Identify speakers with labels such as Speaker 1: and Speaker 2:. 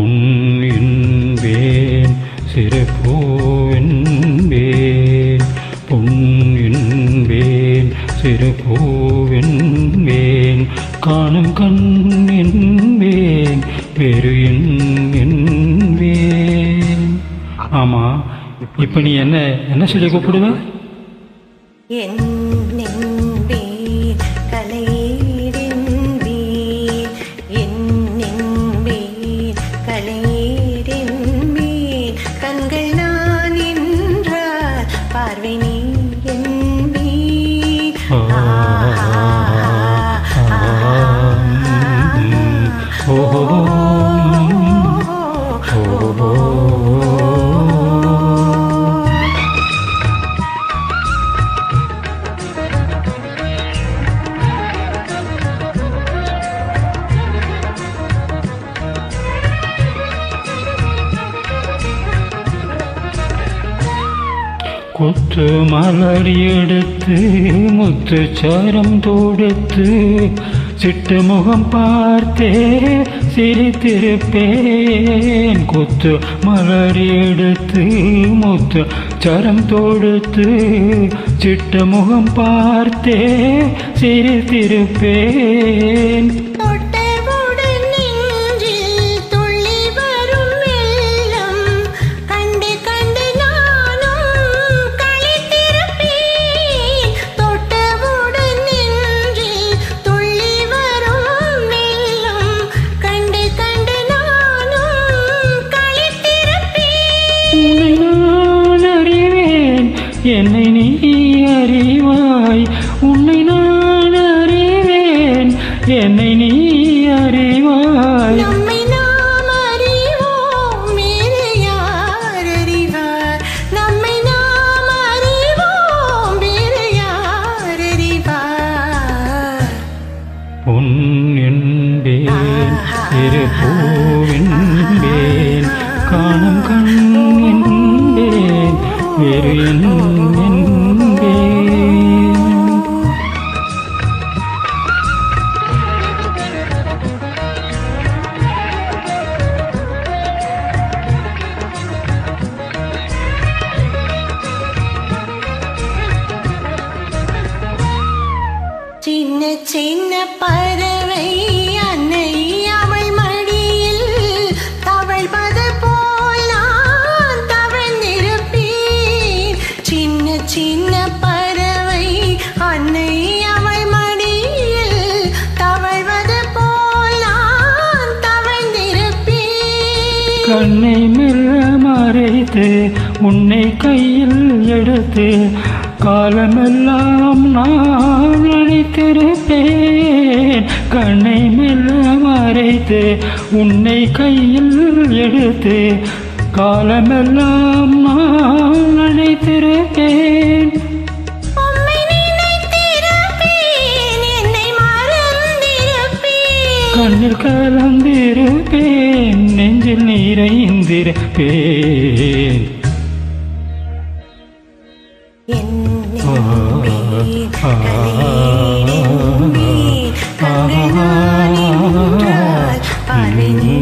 Speaker 1: உன் என்பேன் சிறு பூவென்பேன் பொன் என்பேன் சிறு பூவென்பேன் காணும் கண் என்பேன் பெரு என்பேன். ஆமா, இப்ப நீ என்ன சொல்லி கூப்பிடுவ?
Speaker 2: கண்கள் நான் என்றால் பார்வை நீ என்பேன்.
Speaker 1: கொத்து மலர் எடுத்து முத்து சாரம் தொடுத்து சிட்டு முகம் பார்த்தே சிரித்திருப்பேன். கொத்து மலர் எடுத்து முத்து சாரம் தொடுத்து சிட்டு முகம் பார்த்தே சிரித்திருப்பேன். என்னை நீ அறிவாய், உன்னை நான் அறிவேன், என்னை நீ அறிவாய்.
Speaker 2: நம்மை நாம் அறிவோம், வேறு யார் அறிவார்? நம்மை நாம் அறிவோம், வேறு யார் அறிவார்?
Speaker 1: உன் என்பேன் சிறு பூவென்பேன் காணும் கண் என்பேன் வேறு என்பேன்.
Speaker 2: சின்ன சின்ன பறவை அன்னை அவள் மடியில் தவழ்வது போல் நான் தவழ்ந்திருப்பேன். சின்ன சின்ன பறவை அன்னை அவள் மடியில் தவழ்வது போல் நான் தவழ்ந்திருப்பேன்.
Speaker 1: கண்ணை மெல்ல மறைத்து உன்னை கையில் எடுத்து காலமெல்லாம் நான் அழைத்திருப்பேன். கண்ணை மெல்ல மறைத்து உன்னை கையில் எடுத்து காலமெல்லாம் நான் அழைத்திருப்பேன். கண்ணில் கலந்திருப்பேன், நெஞ்சில் நிறைந்திருப்பேன்.
Speaker 2: கண்கள் நான் என்றால் பார்வை நீ